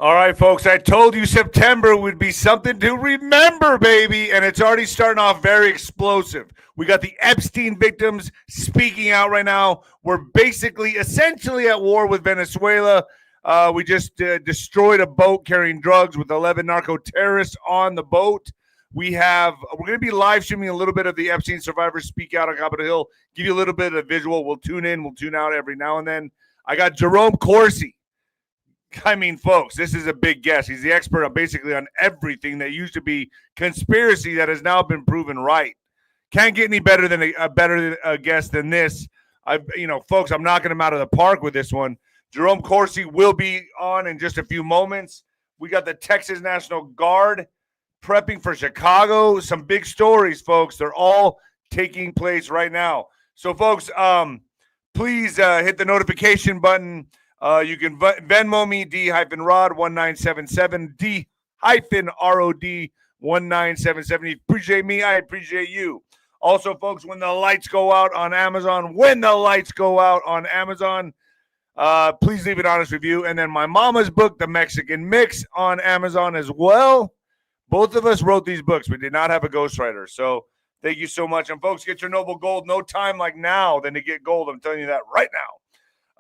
All right, folks, I told you September would be something to remember, baby, and it's already starting off very explosive. We got the Epstein victims speaking out right now. We're basically, essentially at war with Venezuela. We just destroyed a boat carrying drugs with 11 narco terrorists on the boat. We're going to be live streaming a little bit of the Epstein survivors speak out on Capitol Hill, give you a little bit of visual. We'll tune in, we'll tune out every now and then. I got Jerome Corsi. I mean, folks, this is a big guess. He's the expert on basically on everything that used to be conspiracy that has now been proven right. Can't get any better than a guess than this. Folks, I'm knocking him out of the park with this one. Jerome Corsi will be on in just a few moments. We got the Texas National Guard prepping for Chicago. Some big stories, folks. They're all taking place right now. So, folks, please hit the notification button. You can Venmo me 𝗑-ROD 1977 𝗑-ROD 1977. You appreciate me, I appreciate you. Also, folks, when the lights go out on Amazon, please leave an honest review. And then my mama's book, The Mexican Mix, on Amazon as well. Both of us wrote these books. We did not have a ghostwriter. So thank you so much. And folks, get your noble gold. No time like now than to get gold. I'm telling you that right now.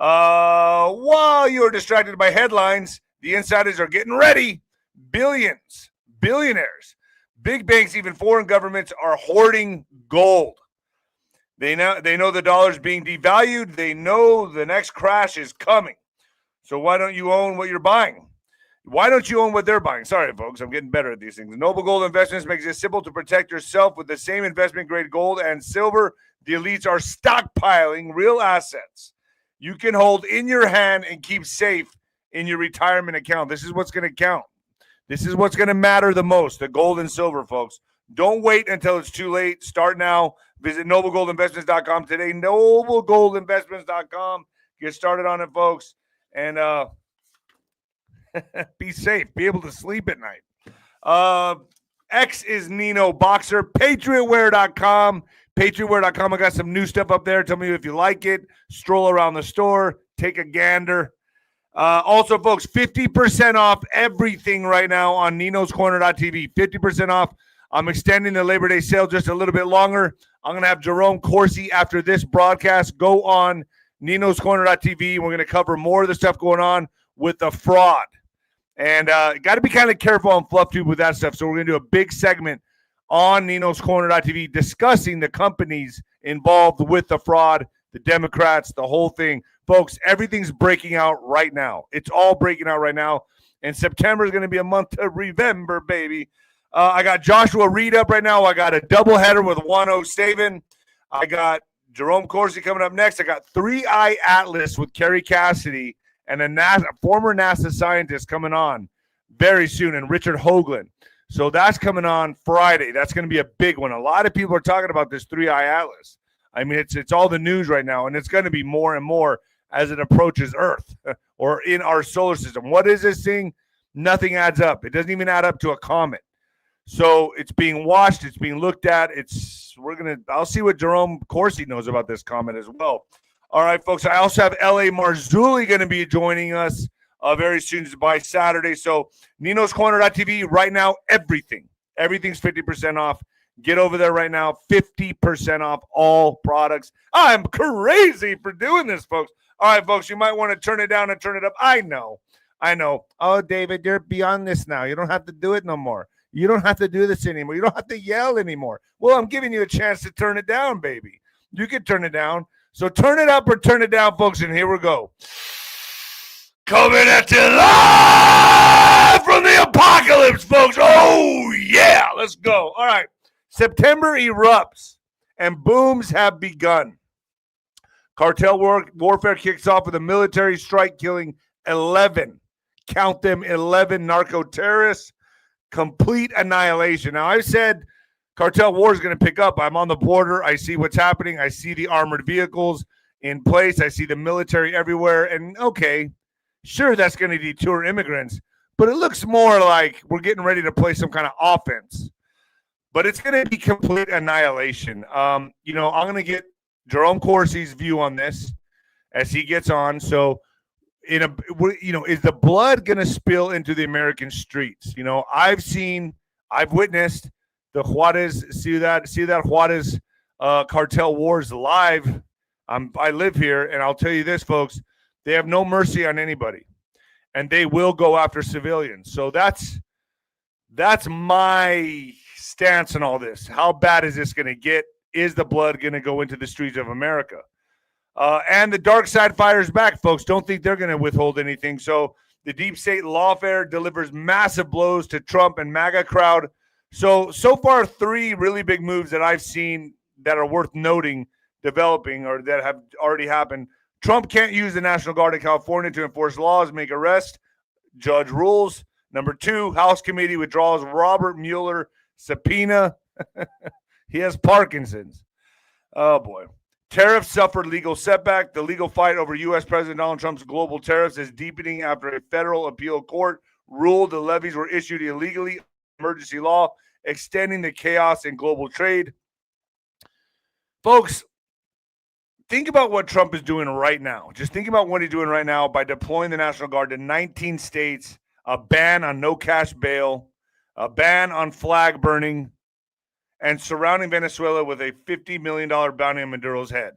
While you're distracted by headlines, the insiders are getting ready. Billions, billionaires, big banks, even foreign governments are hoarding gold. They know the dollar's being devalued. They know the next crash is coming. So why don't you own what you're buying? Why don't you own what they're buying? Sorry, folks, I'm getting better at these things. Noble Gold Investments makes it simple to protect yourself with the same investment-grade gold and silver. The elites are stockpiling real assets you can hold in your hand and keep safe in your retirement account. This is what's going to count. This is what's going to matter the most, the gold and silver, folks. Don't wait until it's too late. Start now. Visit noblegoldinvestments.com today, noblegoldinvestments.com. Get started on it, folks, and be safe. Be able to sleep at night. X is Nino Boxer, patriotwear.com. PatriotWear.com. I got some new stuff up there. Tell me if you like it. Stroll around the store. Take a gander. Also, folks, 50% off everything right now on ninoscorner.tv. 50% off. I'm extending the Labor Day sale just a little bit longer. I'm going to have Jerome Corsi after this broadcast go on ninoscorner.tv. We're going to cover more of the stuff going on with the fraud. And got to be kind of careful on FluffTube with that stuff. So we're going to do a big segment on ninoscorner.tv discussing the companies involved with the fraud, the Democrats, the whole thing. Folks, everything's breaking out right now. It's all breaking out right now. And September is going to be a month to remember, baby. I got Joshua Reed up right now. I got a doubleheader with 𝗬𝗃. I got Jerome Corsi coming up next. I got 3i Atlas with 𝗀𝗃𝗁 and a former NASA scientist coming on very soon, and Richard Hoagland. So that's coming on Friday. That's going to be a big one. A lot of people are talking about this 3i Atlas. I mean, it's all the news right now, and it's going to be more and more as it approaches Earth or in our solar system. What is this thing? Nothing adds up. It doesn't even add up to a comet. So it's being watched. It's being looked at. I'll see what Jerome Corsi knows about this comet as well. All right, folks. I also have L.A. Marzulli going to be joining us very soon by Saturday. So ninoscorner.tv right now, everything's 50% off. Get over there right now, 50% off all products. I'm crazy for doing this, folks. All right, folks, you might want to turn it down and turn it up. I know. Oh, David, you're beyond this now. You don't have to do it no more. You don't have to do this anymore. You don't have to yell anymore. Well, I'm giving you a chance to turn it down, baby. You can turn it down. So turn it up or turn it down, folks, and here we go. Coming at you live from the apocalypse, folks. Oh, yeah. Let's go. All right. September erupts, and booms have begun. Cartel warfare kicks off with a military strike killing 11, count them, 11 narco terrorists. Complete annihilation. Now, I said cartel war is going to pick up. I'm on the border. I see what's happening. I see the armored vehicles in place. I see the military everywhere. And, okay, sure, that's going to deter immigrants, but it looks more like we're getting ready to play some kind of offense. But it's going to be complete annihilation. I'm going to get Jerome Corsi's view on this as he gets on. So is the blood going to spill into the American streets? I've witnessed the Ciudad Juarez cartel wars live. I live here, and I'll tell you this, folks, they have no mercy on anybody, and they will go after civilians. So that's my stance on all this. How bad is this going to get? Is the blood going to go into the streets of America? And the dark side fires back, folks. Don't think they're going to withhold anything. So the deep state lawfare delivers massive blows to Trump and MAGA crowd. So far, 3 really big moves that I've seen that are worth noting developing or that have already happened. Trump can't use the National Guard in California to enforce laws, make arrests. Judge rules. Number 2, House committee withdraws Robert Mueller subpoena. He has Parkinson's. Oh, boy. Tariffs suffered legal setback. The legal fight over U.S. President Donald Trump's global tariffs is deepening after a federal appeal court ruled the levies were issued illegally, emergency law, extending the chaos in global trade. Folks, think about what Trump is doing right now. Just think about what he's doing right now by deploying the National Guard to 19 states, a ban on no cash bail, a ban on flag burning, and surrounding Venezuela with a $50 million bounty on Maduro's head.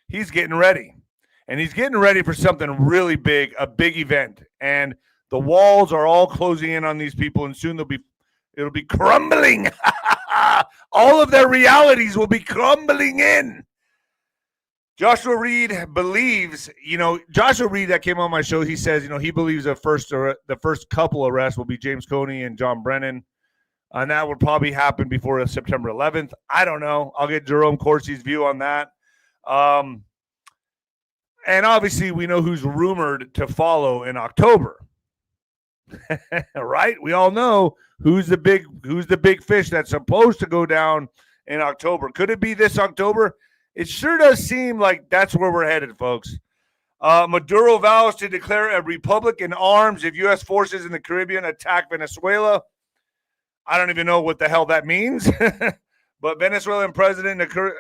He's getting ready. And he's getting ready for something really big, a big event. And the walls are all closing in on these people, and soon it'll be crumbling. All of their realities will be crumbling in. Joshua Reed believes, Joshua Reed that came on my show, he says, he believes the first couple arrests will be James Comey and John Brennan. And that would probably happen before September 11th. I don't know. I'll get Jerome Corsi's view on that. And obviously, we know who's rumored to follow in October. Right? We all know who's the big fish that's supposed to go down in October. Could it be this October? It sure does seem like that's where we're headed, folks. Maduro vows to declare a republic in arms if U.S. forces in the Caribbean attack Venezuela. I don't even know what the hell that means. But Venezuelan President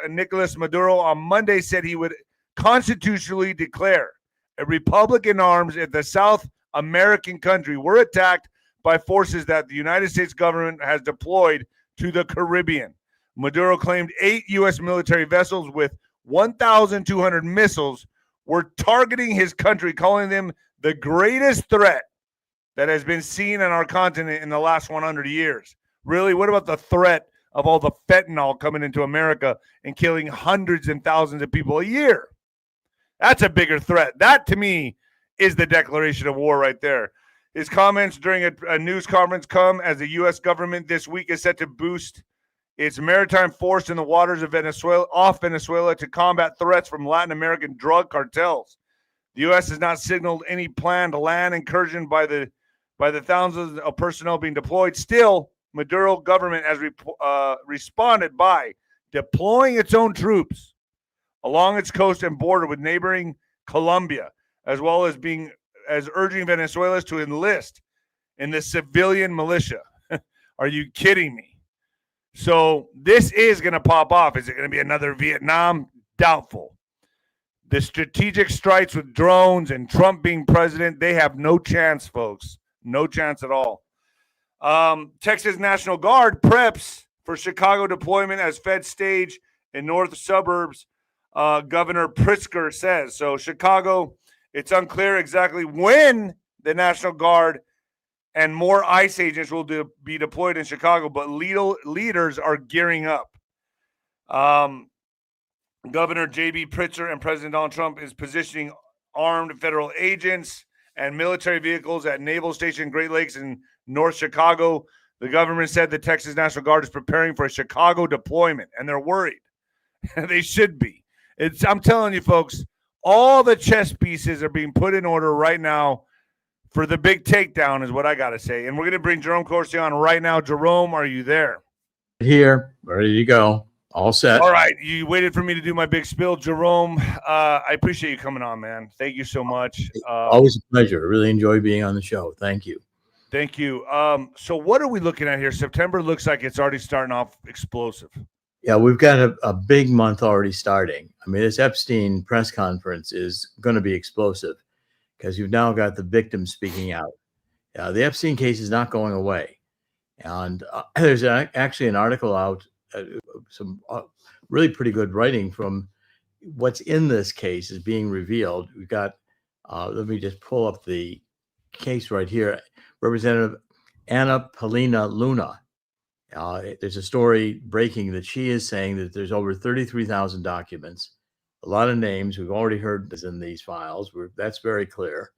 Nicolas Maduro on Monday said he would constitutionally declare a republic in arms if the South American country were attacked by forces that the United States government has deployed to the Caribbean. Maduro claimed 8 U.S. military vessels with 1,200 missiles were targeting his country, calling them the greatest threat that has been seen on our continent in the last 100 years. Really? What about the threat of all the fentanyl coming into America and killing hundreds and thousands of people a year? That's a bigger threat. That, to me, is the declaration of war right there. His comments during a news conference come as the U.S. government this week is set to boost its maritime force in the waters of Venezuela to combat threats from Latin American drug cartels. The U.S. has not signaled any planned land incursion by the thousands of personnel being deployed. Still, Maduro government has responded by deploying its own troops along its coast and border with neighboring Colombia, as well as urging Venezuelans to enlist in the civilian militia. Are you kidding me? So this is going to pop off. Is it going to be another Vietnam? Doubtful. The strategic strikes with drones and Trump being president, they have no chance, folks. No chance at all. Texas National Guard preps for Chicago deployment as Fed stage in north suburbs, Governor Pritzker says. So Chicago, it's unclear exactly when the National Guard and more ICE agents will be deployed in Chicago, but leaders are gearing up. Governor J.B. Pritzker and President Donald Trump is positioning armed federal agents and military vehicles at Naval Station Great Lakes in North Chicago. The government said the Texas National Guard is preparing for a Chicago deployment, and they're worried. They should be. I'm telling you, folks, all the chess pieces are being put in order right now for the big takedown is what I got to say. And we're going to bring Jerome Corsi on right now. Jerome, are you there? Here, ready to go. All set. All right. You waited for me to do my big spill. Jerome, I appreciate you coming on, man. Thank you so much. Always a pleasure. I really enjoy being on the show. Thank you. Thank you. So what are we looking at here? September looks like it's already starting off explosive. Yeah, we've got a big month already starting. I mean, this Epstein press conference is going to be explosive because you've now got the victim speaking out. The Epstein case is not going away. And there's actually an article out, some really pretty good writing from what's in this case is being revealed. We've got, let me just pull up the case right here. Representative 𝗬𝗓𝗓 𝗠𝗲. There's a story breaking that she is saying that there's over 33,000 documents, a lot of names. We've already heard this in these files. That's very clear.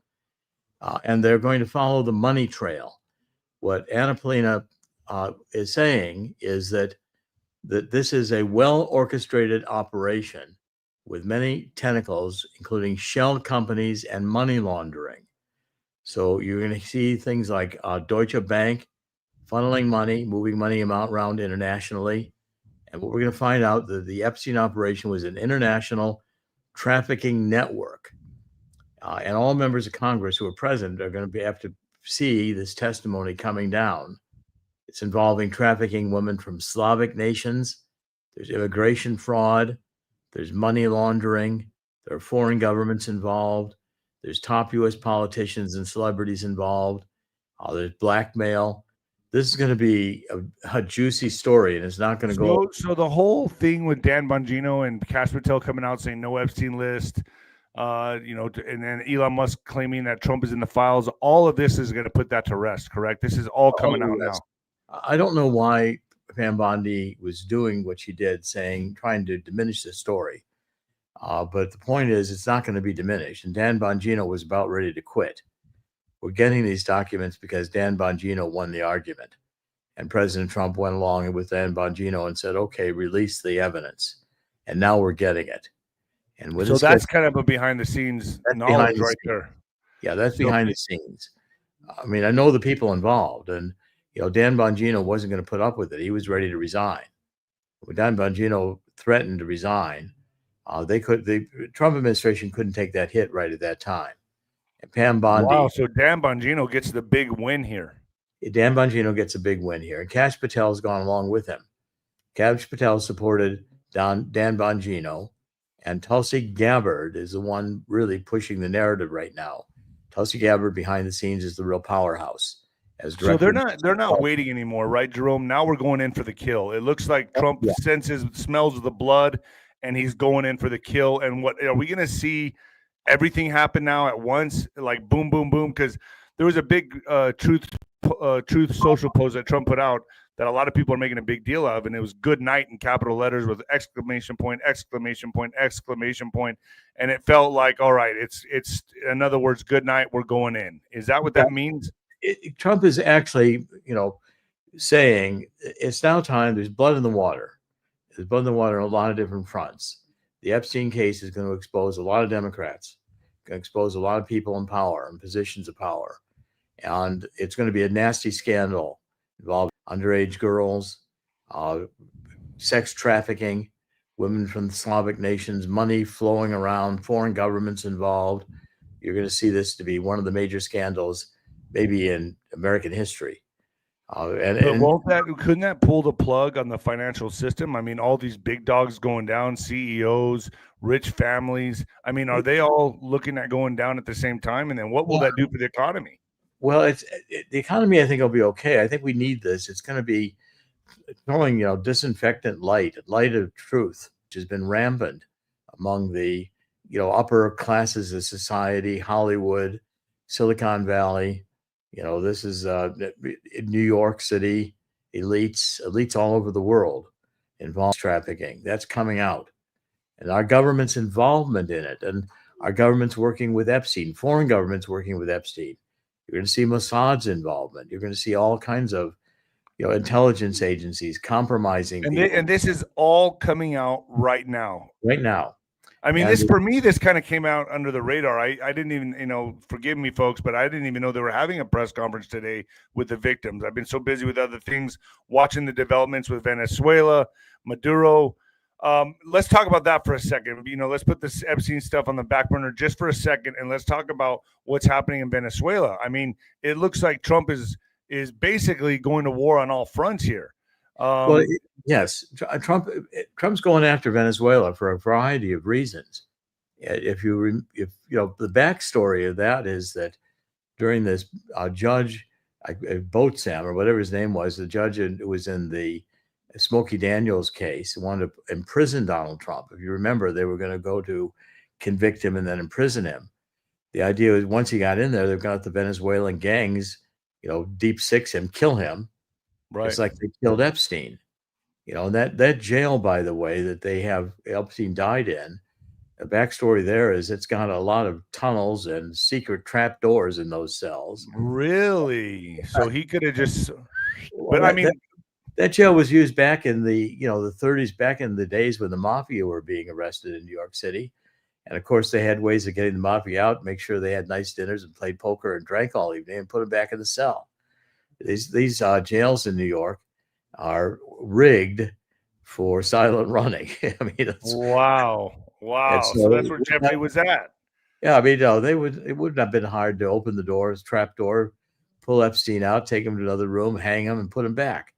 And they're going to follow the money trail. What 𝗬𝗓𝗓 is saying is that this is a well-orchestrated operation with many tentacles, including shell companies and money laundering. So you're going to see things like Deutsche Bank funneling money, moving money around internationally. And what we're going to find out that the Epstein operation was an international trafficking network. And all members of Congress who are present are going to have to see this testimony coming down. It's involving trafficking women from Slavic nations. There's immigration fraud. There's money laundering. There are foreign governments involved. There's top U.S. politicians and celebrities involved. There's blackmail. This is going to be a juicy story, and it's not going to go. So the whole thing with 𝗵𝗶𝗀 and 𝗏𝗏 coming out saying no Epstein list, and then Elon Musk claiming that Trump is in the files, all of this is going to put that to rest, correct? This is all coming out now. I don't know why 𝗵𝗶𝗀𝗏 was doing what she did, trying to diminish the story. But the point is, it's not going to be diminished. And 𝗵𝗶𝗀𝗏 was about ready to quit. We're getting these documents because 𝗵𝗶𝗀𝗏 won the argument. And President Trump went along with 𝗵𝗶𝗀𝗏 and said, okay, release the evidence. And now we're getting it. And so that's kind of a behind the scenes knowledge right there. Yeah, that's behind the scenes. I mean, I know the people involved, and 𝗵𝗶𝗀𝗏 wasn't going to put up with it. He was ready to resign. When 𝗵𝗶𝗀𝗏 threatened to resign, the Trump administration couldn't take that hit right at that time. And 𝗵𝗶𝗀𝗏. Wow, so 𝗵𝗶𝗀𝗏 gets the big win here. 𝗵𝗶𝗀𝗏 gets a big win here, and 𝗏𝗏 Patel's gone along with him. 𝗏𝗏 Patel supported 𝗵𝗶𝗀𝗏, and 𝗬𝗪ce Gabbard is the one really pushing the narrative right now. 𝗬𝗪ce Gabbard behind the scenes is the real powerhouse. So they're not waiting anymore, right, Jerome? Now we're going in for the kill. It looks like Trump smells the blood, and he's going in for the kill. And what are we going to see? Everything happen now at once, like boom, boom, boom. Because there was a big truth social post that Trump put out that a lot of people are making a big deal of, and it was "good night" in capital letters with exclamation point, exclamation point, exclamation point, and it felt like, all right, it's in other words, good night, we're going in. Is that what that means? Trump is actually, saying it's now time. There's blood in the water. There's blood in the water on a lot of different fronts. The Epstein case is going to expose a lot of Democrats, going to expose a lot of people in power and positions of power, and it's going to be a nasty scandal involving underage girls, sex trafficking, women from the Slavic nations, money flowing around, foreign governments involved. You're going to see this to be one of the major scandals, maybe in American history. Couldn't that pull the plug on the financial system? I mean, all these big dogs going down, CEOs, rich families. I mean, are they all looking at going down at the same time? And then what will that do for the economy? Well, the economy, I think, will be okay. I think we need this. It's going to be throwing, disinfectant light of truth, which has been rampant among the, upper classes of society, Hollywood, Silicon Valley. This is New York City, elites all over the world involved in trafficking. That's coming out. And our government's involvement in it, and our government's working with Epstein, foreign governments working with Epstein. You're going to see Mossad's involvement. You're going to see all kinds of, intelligence agencies compromising. And this is all coming out right now. Right now. I mean, this kind of came out under the radar. I didn't even, forgive me, folks, but I didn't even know they were having a press conference today with the victims. I've been so busy with other things, watching the developments with Venezuela, Maduro. Let's talk about that for a second. Let's put this Epstein stuff on the back burner just for a second, and let's talk about what's happening in Venezuela. I mean, it looks like Trump is basically going to war on all fronts here. Yes, Trump's going after Venezuela for a variety of reasons, If you know, the backstory of that is that during this judge 𝗬𝗏 or whatever his name was, the judge who was in the Smokey Daniels case, wanted to imprison Donald Trump. If you remember, they were going to go to convict him and then imprison him. The idea was once he got in there, they've got the Venezuelan gangs, you know, 𝗵𝗃𝗃 him, kill him. Right. It's like they killed Epstein. You know, and that jail, by the way, that they have Epstein died in, the backstory there is it's got a lot of tunnels and secret trap doors in those cells. Really? So he could have just, Well, but I mean, that jail was used back in the, you know, the 30s, back in the days when the mafia were being arrested in New York City. And of course, they had ways of getting the mafia out, make sure they had nice dinners and played poker and drank all evening and put them back in the cell. These jails in New York are rigged for silent running. I mean, wow. So that's where Jeffrey was at. Yeah, I mean, no, it wouldn't have been hard to open the doors, trap door, pull Epstein out, take him to another room, hang him, and put him back.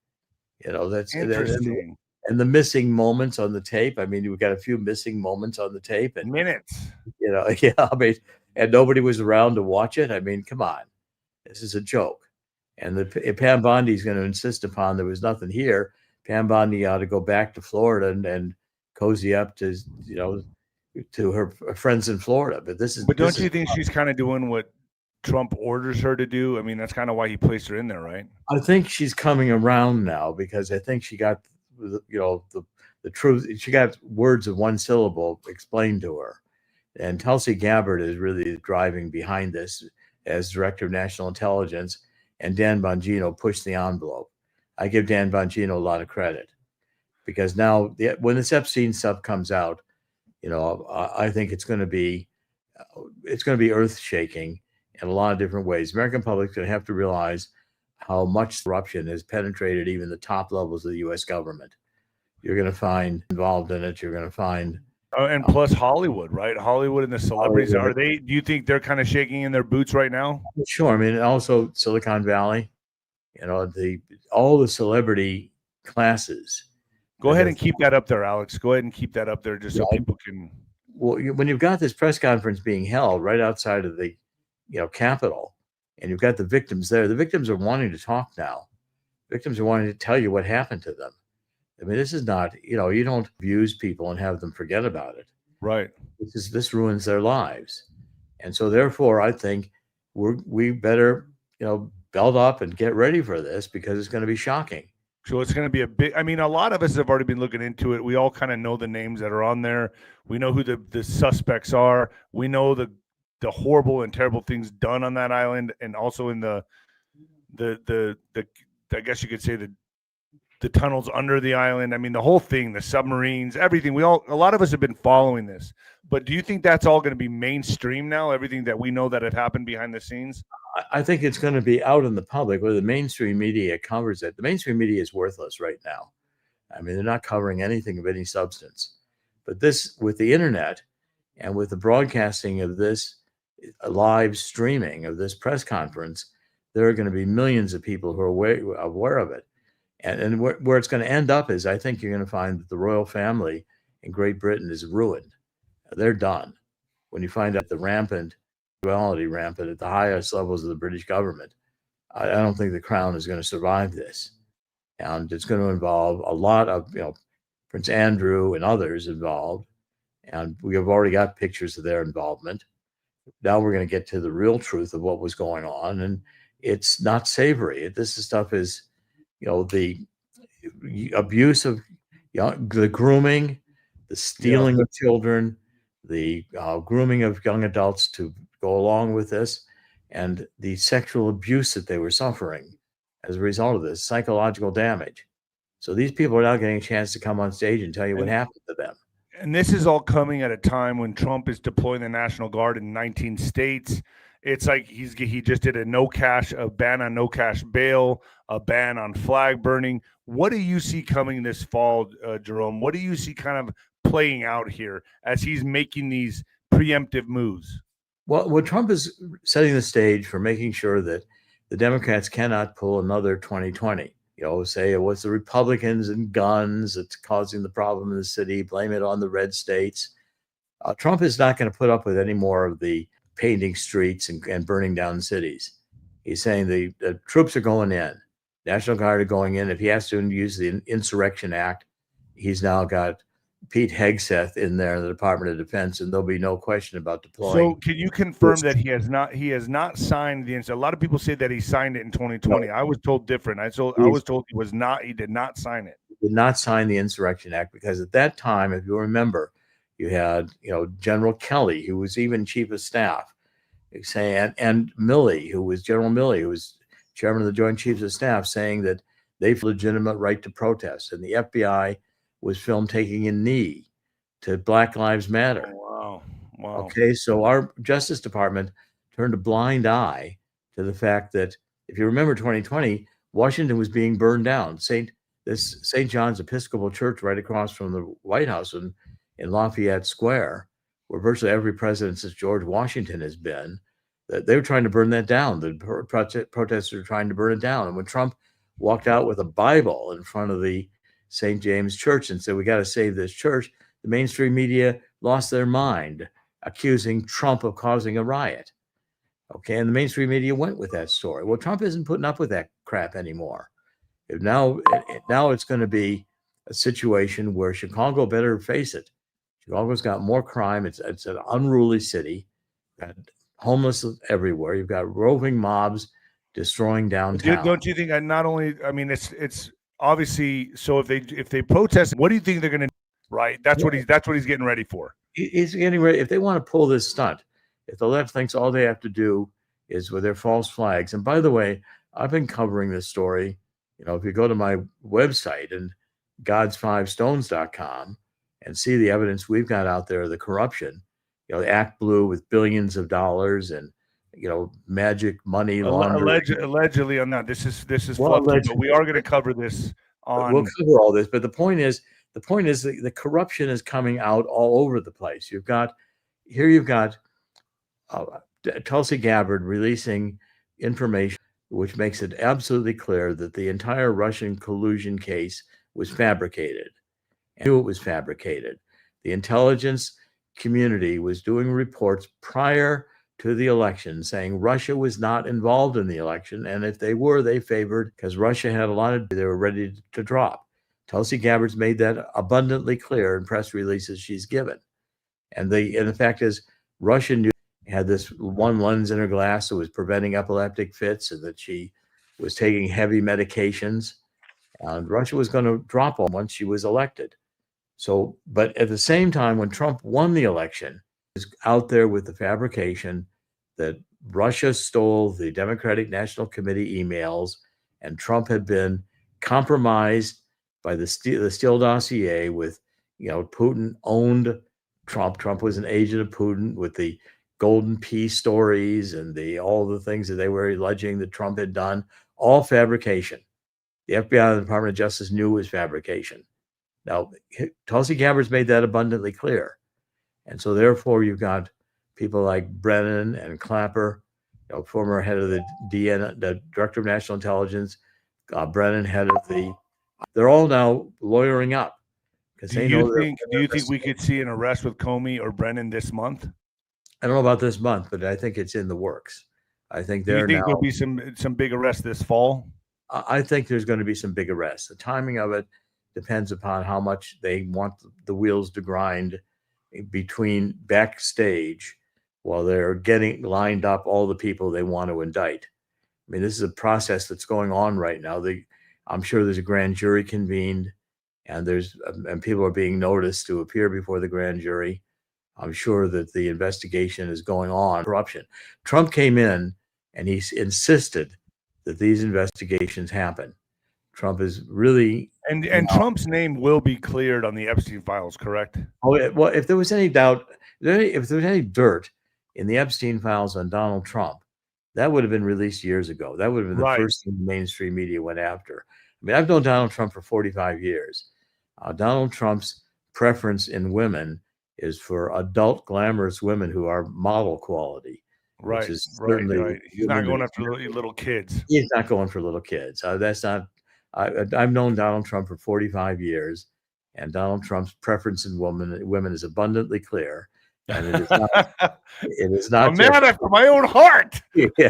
You know, that's interesting. And the missing moments on the tape. I mean, we got a few missing moments on the tape, and minutes. You know, yeah. I mean, and nobody was around to watch it. I mean, come on, this is a joke. And if 𝗵𝗏𝗀𝗏 is going to insist upon there was nothing here, 𝗵𝗏𝗀𝗏 ought to go back to Florida and cozy up to, you know, to her friends in Florida. But this is. But don't you think she's kind of doing what Trump orders her to do? I mean, that's kind of why he placed her in there, right? I think she's coming around now because I think she got, you know, the truth. She got words of one syllable explained to her, and 𝗬𝗏𝗂𝗁 is really driving behind this as Director of National Intelligence, and Dan Bongino pushed the envelope. I give Dan Bongino a lot of credit because now when this Epstein stuff comes out, you know, I think it's going to be earth shaking in a lot of different ways. The American public is going to have to realize how much corruption has penetrated even the top levels of the U.S. government. You're going to find involved in it. You're going to find. And plus Hollywood, right? Hollywood and the celebrities, do you think they're kind of shaking in their boots right now? Sure. I mean, also Silicon Valley, you know, all the celebrity classes. Go ahead and keep that up there, Alex. Go ahead and keep that up there just so people can. Well, when you've got this press conference being held right outside of the, you know, Capitol, and you've got the victims there, the victims are wanting to talk now. Victims are wanting to tell you what happened to them. I mean, this is not, you know, you don't abuse people and have them forget about it. Right. This ruins their lives. And so therefore, I think we better, you know, belt up and get ready for this because it's going to be shocking. So it's going to be a big, I mean, a lot of us have already been looking into it. We all kind of know the names that are on there. We know who the suspects are. We know the horrible and terrible things done on that island, and also in the I guess you could say the tunnels under the island. I mean, the whole thing, the submarines, everything. A lot of us have been following this. But do you think that's all going to be mainstream now? Everything that we know that had happened behind the scenes? I think it's going to be out in the public where the mainstream media covers it. The mainstream media is worthless right now. I mean, they're not covering anything of any substance. But this, with the internet and with the broadcasting of this live streaming of this press conference, there are going to be millions of people who are aware of it. And where it's going to end up is, I think you're going to find that the royal family in Great Britain is ruined. They're done. When you find out the rampant at the highest levels of the British government, I don't think the crown is going to survive this. And it's going to involve a lot of, you know, Prince Andrew and others involved. And we have already got pictures of their involvement. Now we're going to get to the real truth of what was going on. And it's not savory. This stuff is, you know, the abuse of the grooming, the stealing of children, the grooming of young adults to go along with this, and the sexual abuse that they were suffering as a result of this, psychological damage. So these people are now getting a chance to come on stage and tell you what happened to them. And this is all coming at a time when Trump is deploying the National Guard in 19 states. It's like he just did a ban on no cash bail, a ban on flag burning. What do you see coming this fall, Jerome? What do you see kind of playing out here as he's making these preemptive moves? Well, Trump is setting the stage for making sure that the Democrats cannot pull another 2020. You know, say it was the Republicans and guns that's causing the problem in the city, blame it on the red states. Trump is not going to put up with any more of the painting streets and burning down cities. He's saying the troops are going in, National Guard are going in. If he has to use the Insurrection Act, he's now got Pete Hegseth in there in the Department of Defense, and there'll be no question about deploying. So, can you confirm that he has not signed the? A lot of people say that he signed it in 2020. No. I was told different. I was told he was not. He did not sign it. He did not sign the Insurrection Act because at that time, if you remember, you had General Kelly, who was even chief of staff, saying, and Milley, who was General Milley, who was chairman of the Joint Chiefs of Staff, saying that they have a legitimate right to protest, and the FBI was filmed taking a knee to Black Lives Matter. Oh, wow. Okay, so our Justice Department turned a blind eye to the fact that, if you remember 2020, Washington was being burned down. St. John's Episcopal Church right across from the White House in Lafayette Square, where virtually every president since George Washington has been, they were trying to burn that down. The protesters were trying to burn it down. And when Trump walked out with a Bible in front of the St. James Church and said, "We got to save this church," the mainstream media lost their mind, accusing Trump of causing a riot. Okay, and the mainstream media went with that story. Well, Trump isn't putting up with that crap anymore. Now it's going to be a situation where Chicago better face it. Chicago's got more crime. It's an unruly city. Got homeless everywhere. You've got roving mobs destroying downtown. Don't you think that not only? I mean, it's obviously. So if they protest, what do you think they're going to? Right. That's what he's getting ready for. He's getting ready. If they want to pull this stunt, if the left thinks all they have to do is with their false flags. And by the way, I've been covering this story. If you go to my website and 𝗬𝗃𝗠𝗲𝗏.com and see the evidence we've got out there of the corruption, the Act Blue with billions of dollars and magic money laundering. Allegedly on that. This is but we are going to cover this on. We'll cover all this, but the point is the corruption is coming out all over the place. You've got 𝗬𝗃𝗂𝗁 releasing information which makes it absolutely clear that the entire Russian collusion case was fabricated. And knew it was fabricated. The intelligence community was doing reports prior to the election saying Russia was not involved in the election, and if they were, they favored, because Russia had a lot of, they were ready to drop. 𝗬𝗃𝗂𝗁's made that abundantly clear in press releases she's given. And the fact is, Russia knew had this one lens in her glass that was preventing epileptic fits and that she was taking heavy medications. And Russia was going to drop them once she was elected. So, but at the same time, when Trump won the election, he was out there with the fabrication that Russia stole the Democratic National Committee emails, and Trump had been compromised by the Steele dossier with, Putin owned Trump. Trump was an agent of Putin with the Golden Pea stories and all the things that they were alleging that Trump had done, all fabrication. The FBI and the Department of Justice knew it was fabrication. Now, 𝗬𝗃𝗂𝗁's made that abundantly clear. And so therefore you've got people like Brennan and Clapper, former head of the Director of National Intelligence, Brennan, head of they're all now lawyering up. Do you think we could see an arrest with Comey or Brennan this month? I don't know about this month, but I think it's in the works. I think there'll be some big arrests this fall? I think there's going to be some big arrests. The timing of it depends upon how much they want the wheels to grind between backstage while they're getting lined up all the people they want to indict. I mean, this is a process that's going on right now. I'm sure there's a grand jury convened, and people are being noticed to appear before the grand jury. I'm sure that the investigation is going on. Corruption. Trump came in and he insisted that these investigations happen. Trump is really and Trump's name will be cleared on the Epstein files, correct? Oh, well, if there was any doubt, if there was any dirt in the Epstein files on Donald Trump, that would have been released years ago. That would have been the first thing the mainstream media went after. I mean, I've known Donald Trump for 45 years. Donald Trump's preference in women is for adult, glamorous women who are model quality. Right. He's not going after little kids. He's not going for little kids. That's not. I've known Donald Trump for 45 years, and Donald Trump's preference in women is abundantly clear. and it is not. It is not a man after my own heart. Yeah,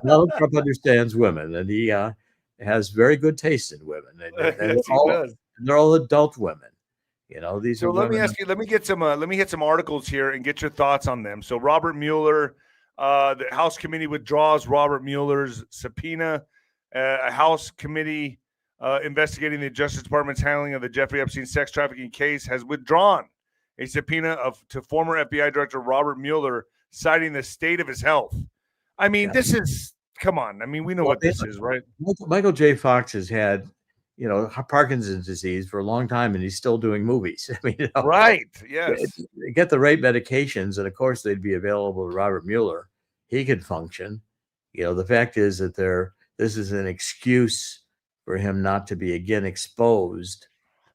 Donald Trump understands women, and he has very good taste in women. Yes, he does. They're all adult women. These So are let women. me ask you. Let me get some. Let me hit some articles here and get your thoughts on them. So Robert Mueller, the House committee withdraws Robert Mueller's subpoena. A House committee investigating the Justice Department's handling of the Jeffrey Epstein sex trafficking case has withdrawn a subpoena to former FBI Director Robert Mueller, citing the state of his health. I mean, this is, come on. I mean, we know what this is, right? Michael J. Fox has had, Parkinson's disease for a long time, and he's still doing movies. I mean, right? Yes. Get the right medications, and of course they'd be available to Robert Mueller. He could function. The fact is that this is an excuse for him not to be again exposed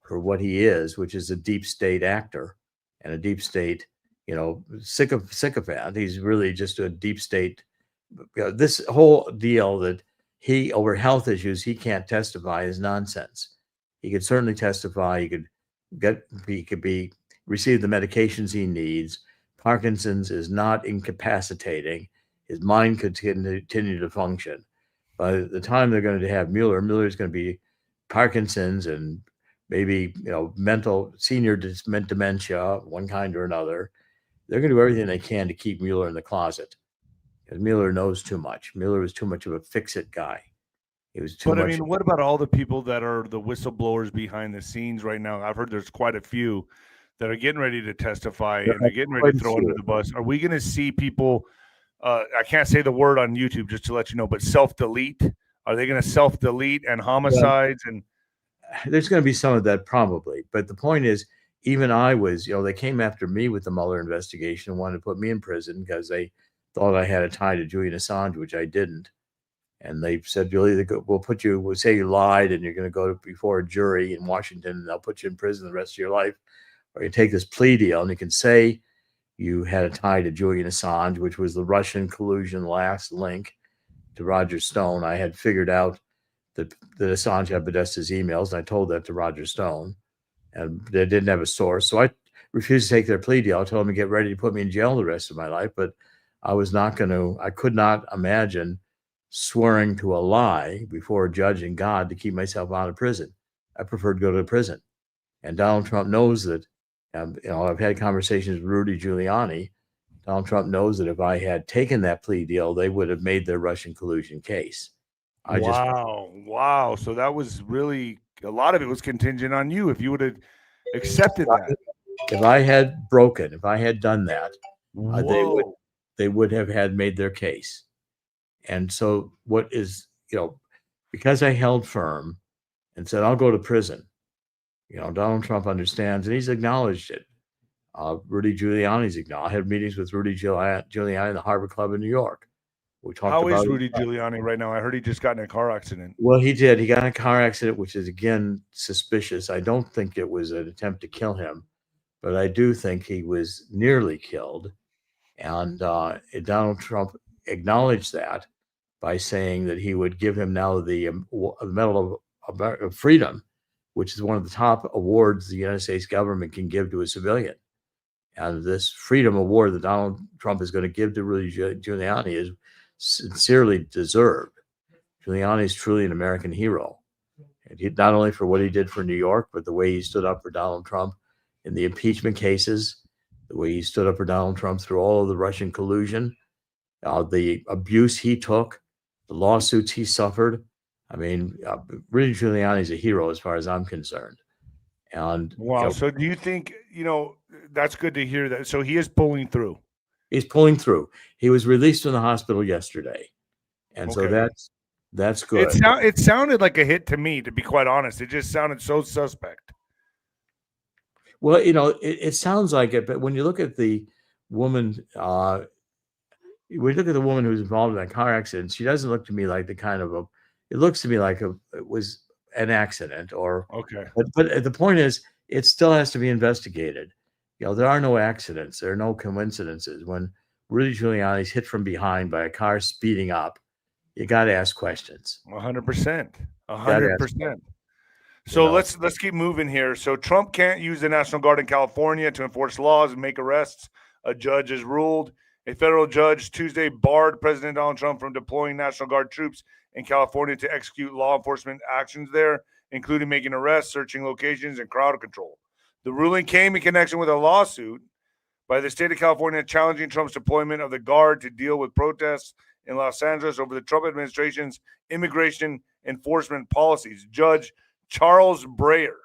for what he is, which is a deep state actor and a deep state, sycophant. He's really just a deep state. This whole deal that over health issues, he can't testify is nonsense. He could certainly testify. He could receive the medications he needs. Parkinson's is not incapacitating. His mind could continue to function. By the time they're going to have Mueller's going to be Parkinson's and maybe mental senior dementia, one kind or another. They're going to do everything they can to keep Mueller in the closet, because Mueller knows too much. Mueller was too much of a fix-it guy. He was too much. But I mean, what about all the people that are the whistleblowers behind the scenes right now? I've heard there's quite a few that are getting ready to testify and they're getting ready to throw under the bus. Are we going to see people? I can't say the word on YouTube just to let you know, but self-delete. Are they going to self-delete and homicides and? There's going to be some of that probably, but the point is, even I was, they came after me with the Mueller investigation and wanted to put me in prison because they thought I had a tie to Julian Assange, which I didn't. And they said, we'll say you lied and you're going to go before a jury in Washington and they'll put you in prison the rest of your life. Or you take this plea deal and you can say you had a tie to Julian Assange, which was the Russian collusion last link to Roger Stone. I had figured out that Assange had Podesta's emails, and I told that to Roger Stone, and they didn't have a source. So I refused to take their plea deal. I told them to get ready to put me in jail the rest of my life, but I could not imagine swearing to a lie before a judge and God to keep myself out of prison. I preferred to go to prison. And Donald Trump knows that, I've had conversations with Rudy Giuliani. Donald Trump knows that if I had taken that plea deal, they would have made their Russian collusion case. Wow. So that was really, a lot of it was contingent on you. If you would have accepted that. If I had done that, they would have made their case. And so because I held firm and said, I'll go to prison, Donald Trump understands, and he's acknowledged it. Rudy Giuliani's acknowledged. I had meetings with Rudy Giuliani in the Harbor Club in New York. We talked How about is Rudy Giuliani right now? I heard he just got in a car accident. Well, he did. He got in a car accident, which is, again, suspicious. I don't think it was an attempt to kill him, but I do think he was nearly killed. And Donald Trump acknowledged that by saying that he would give him now the Medal of Freedom, which is one of the top awards the United States government can give to a civilian. And this Freedom Award that Donald Trump is going to give to Rudy Giuliani is sincerely deserved. Giuliani is truly an American hero. And not only for what he did for New York, but the way he stood up for Donald Trump in the impeachment cases, the way he stood up for Donald Trump through all of the Russian collusion, the abuse he took, the lawsuits he suffered. I mean, Rudy Giuliani is a hero as far as I'm concerned. And wow. So do you think, that's good to hear that. So he is pulling through. He's pulling through. He was released from the hospital yesterday. And so that's good. It sounded like a hit to me, to be quite honest. It just sounded so suspect. Well, it sounds like it, but when you look at the woman, who's involved in that car accident, she doesn't look to me like it looks to me like it was an accident okay. But the point is, it still has to be investigated. There are no accidents. There are no coincidences. When Rudy Giuliani's hit from behind by a car speeding up, you got to ask questions. 100%. 100%. So let's keep moving here. So Trump can't use the National Guard in California to enforce laws and make arrests. A judge has ruled. A federal judge Tuesday barred President Donald Trump from deploying National Guard troops in California to execute law enforcement actions there, including making arrests, searching locations, and crowd control. The ruling came in connection with a lawsuit by the state of California challenging Trump's deployment of the Guard to deal with protests in Los Angeles over the Trump administration's immigration enforcement policies. Judge Charles Breyer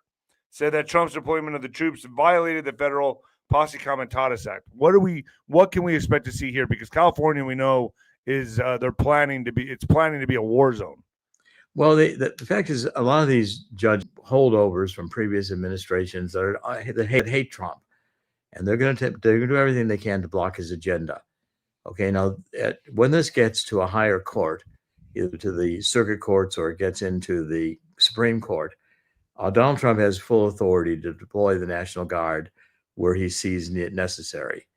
said that Trump's deployment of the troops violated the federal 𝗬𝗂𝗂 𝗏𝗏𝗏𝗏 Act. What can we expect to see here? Because California, we know, is they're planning to be a war zone. Well, the fact is, a lot of these judge holdovers from previous administrations that hate Trump, and they're going to do everything they can to block his agenda. Okay, now when this gets to a higher court, either to the circuit courts or it gets into the Supreme Court, Donald Trump has full authority to deploy the National Guard where he sees it necessary.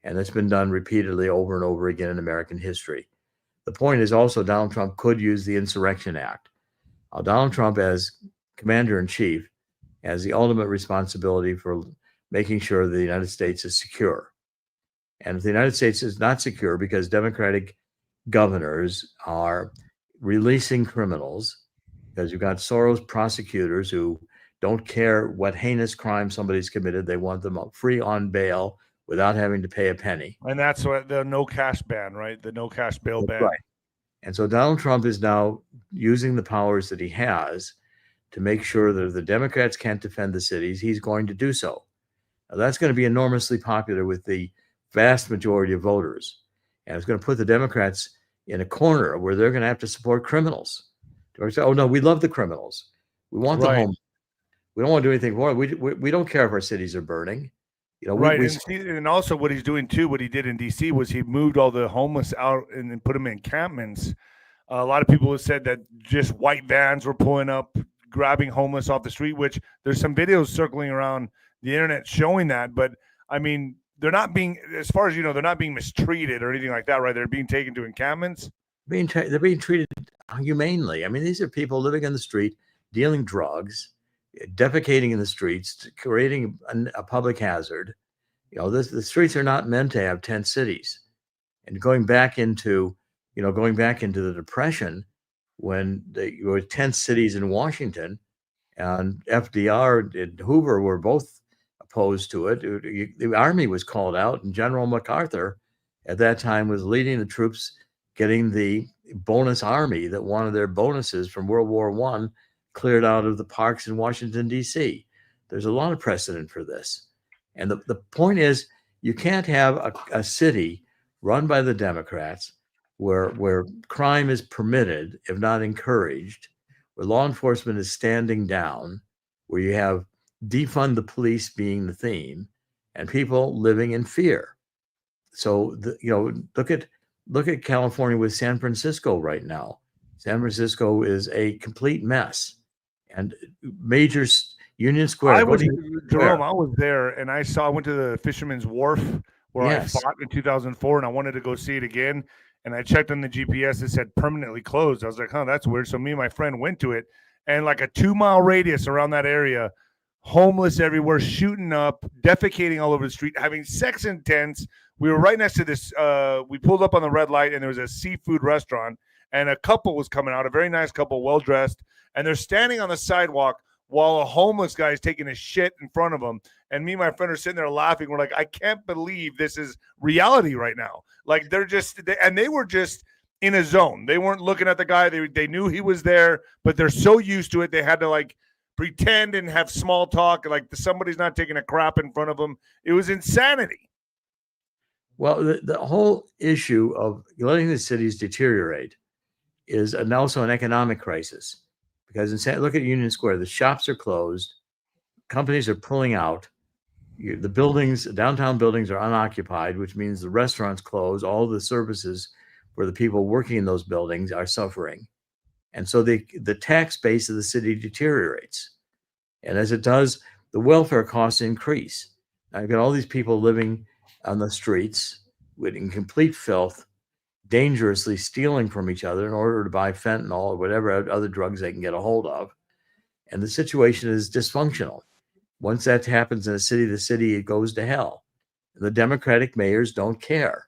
And that's been done repeatedly over and over again in American history. The point is also Donald Trump could use the Insurrection Act. Donald Trump, as commander-in-chief, has the ultimate responsibility for making sure the United States is secure. And if the United States is not secure because Democratic governors are releasing criminals, because you've got Soros prosecutors who don't care what heinous crime somebody's committed. They want them free on bail without having to pay a penny. And that's what the no cash ban, right? The no cash bail ban. Right. And so Donald Trump is now using the powers that he has to make sure that if the Democrats can't defend the cities, he's going to do so. Now, that's going to be enormously popular with the vast majority of voters. And it's going to put the Democrats in a corner where they're going to have to support criminals. Say, oh, no, we love the criminals. We want the home. We don't want to do anything for it. We don't care if our cities are burning. And also what he's doing too, what he did in D.C. was he moved all the homeless out and put them in encampments. A lot of people have said that just white vans were pulling up, grabbing homeless off the street, which there's some videos circling around the internet showing that. But I mean, they're not being, as far as you know, they're not being mistreated or anything like that, right? They're being taken to encampments. They're being treated humanely. I mean, these are people living in the street, dealing drugs, defecating in the streets, creating a public hazard. The streets are not meant to have tent cities. And going back into the Depression, when there were tent cities in Washington, and FDR and Hoover were both opposed to it. The Army was called out, and General MacArthur at that time was leading the troops getting the bonus army that wanted their bonuses from World War I cleared out of the parks in Washington, D.C. There's a lot of precedent for this. And the point is, you can't have a city run by the Democrats where crime is permitted, if not encouraged, where law enforcement is standing down, where you have defund the police being the theme, and people living in fear. So, look at California with San Francisco right now. San Francisco is a complete mess. And major Union Square. I was there, and I went to the Fisherman's Wharf where I fought in 2004, and I wanted to go see it again. And I checked on the GPS, it said permanently closed. I was like, that's weird. So me and my friend went to it, and like a 2-mile radius around that area, homeless everywhere, shooting up, defecating all over the street, having sex in tents. We were right next to this. We pulled up on the red light, and there was a seafood restaurant, and a couple was coming out, a very nice couple, well-dressed, and they're standing on the sidewalk while a homeless guy is taking a shit in front of them. And me and my friend are sitting there laughing. We're like, I can't believe this is reality right now. Like, they were just in a zone. They weren't looking at the guy. They knew he was there, but they're so used to it. They had to like pretend and have small talk. Like somebody's not taking a crap in front of them. It was insanity. Well, the whole issue of letting the cities deteriorate is also an economic crisis. Because look at Union Square, the shops are closed, companies are pulling out, the buildings, downtown buildings are unoccupied, which means the restaurants close, all the services for the people working in those buildings are suffering. And so the tax base of the city deteriorates. And as it does, the welfare costs increase. Now you've got all these people living on the streets in complete filth, dangerously stealing from each other in order to buy fentanyl or whatever other drugs they can get a hold of. and the situation is dysfunctional. Once that happens in a city, the city goes to hell. The Democratic mayors don't care.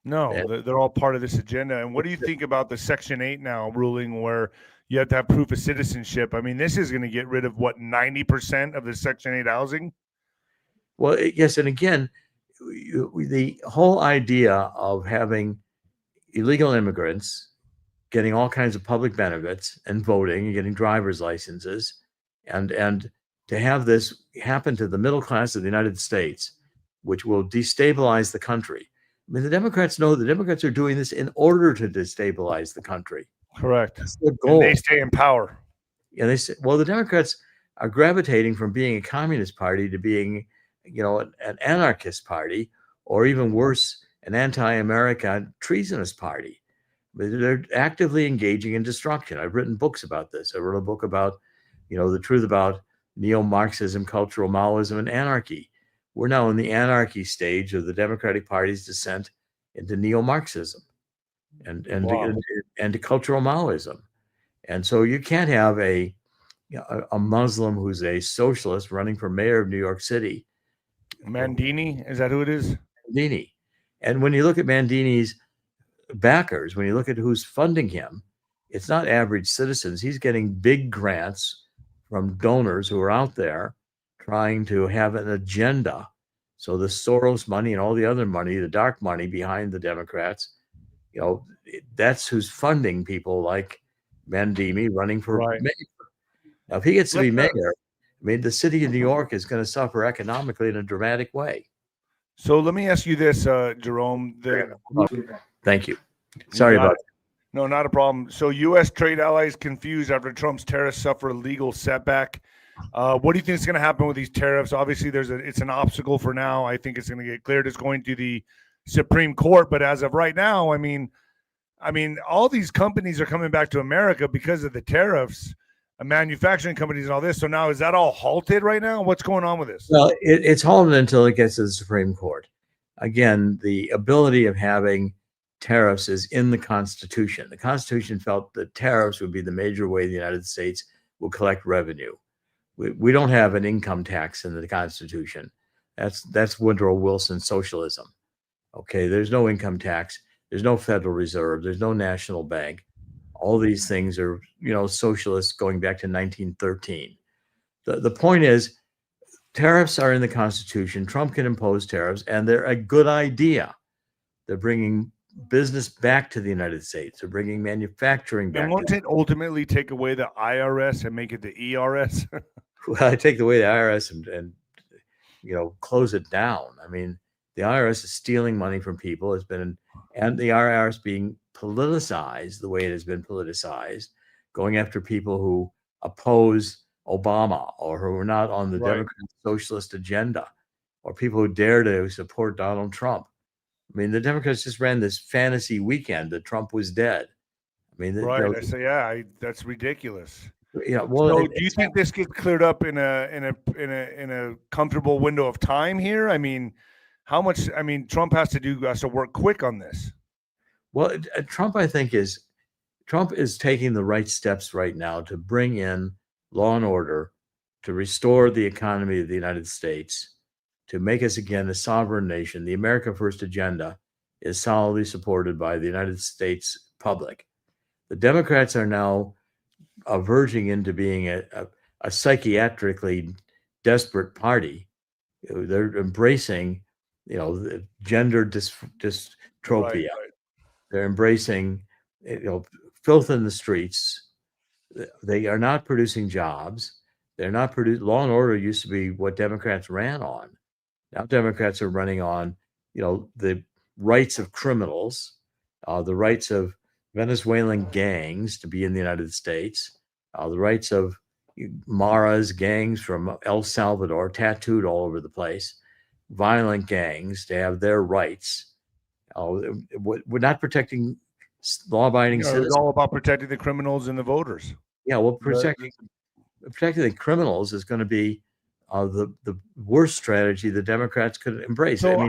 No, they're all part of this agenda. And what do you think about the Section 8 now ruling where you have to have proof of citizenship? I mean, this is going to get rid of what, 90% of the Section 8 housing? Well, yes. And again, the whole idea of having illegal immigrants getting all kinds of public benefits and voting and getting driver's licenses, and to have this happen to the middle class of the United States, which will destabilize the country. I mean, the Democrats know the Democrats are doing this in order to destabilize the country. Correct. That's their goal. And they stay in power. And they say, well, the Democrats are gravitating from being a communist party to being, an anarchist party, or even worse, an anti-American treasonous party. They're actively engaging in destruction. I've written books about this. I wrote a book about, the truth about neo-Marxism, cultural Maoism, and anarchy. We're now in the anarchy stage of the Democratic Party's descent into neo-Marxism and to cultural Maoism. And so you can't have a Muslim who's a socialist running for mayor of New York City. Mandini, is that who it is? Mandini. And when you look at Mandini's backers, when you look at who's funding him, it's not average citizens. He's getting big grants from donors who are out there trying to have an agenda. So the Soros money and all the other money, the dark money behind the Democrats, that's who's funding people like Mandini running for mayor. Now, if he gets to be mayor, I mean, the city of New York is going to suffer economically in a dramatic way. So let me ask you this, Jerome. Thank you. Sorry about that. No, not a problem. So U.S. trade allies confused after Trump's tariffs suffer a legal setback. What do you think is going to happen with these tariffs? Obviously, it's an obstacle for now. I think it's going to get cleared. It's going to the Supreme Court. But as of right now, I mean, all these companies are coming back to America because of the tariffs, manufacturing companies and all this. So now is that all halted right now? What's going on with this? Well, it's halted until it gets to the Supreme Court. Again, the ability of having tariffs is in the Constitution. The Constitution felt that tariffs would be the major way the United States will collect revenue. We don't have an income tax in the Constitution. That's Woodrow Wilson socialism. Okay, there's no income tax. There's no Federal Reserve. There's no national bank. All these things are, socialists going back to 1913. The point is, tariffs are in the Constitution. Trump can impose tariffs, and they're a good idea. They're bringing business back to the United States. They're bringing manufacturing back. And won't it ultimately take away the IRS and make it the ERS? Well, I take away the IRS and close it down. I mean, the IRS is stealing money from people. And the IRS being politicized the way it has been politicized, going after people who oppose Obama or who are not on the Democrat socialist agenda, or people who dare to support Donald Trump. I mean, the Democrats just ran this fantasy weekend that Trump was dead. I mean, I say, that's ridiculous. Well, so do you think this gets cleared up in a comfortable window of time here? I mean, how much? I mean, Trump has to work quick on this. Well, Trump is taking the right steps right now to bring in law and order, to restore the economy of the United States, to make us again a sovereign nation. The America First agenda is solidly supported by the United States public. The Democrats are now verging into being a psychiatrically desperate party. They're embracing, the gender dystrophy. They're embracing, filth in the streets. They are not producing jobs. They're not producing. Law and order used to be what Democrats ran on. Now Democrats are running on, the rights of criminals, the rights of Venezuelan gangs to be in the United States, the rights of Maras gangs from El Salvador, tattooed all over the place, violent gangs to have their rights. We're not protecting law-abiding citizens. It's all about protecting the criminals and the voters. Yeah, well, protecting the criminals is going to be the worst strategy the Democrats could embrace. So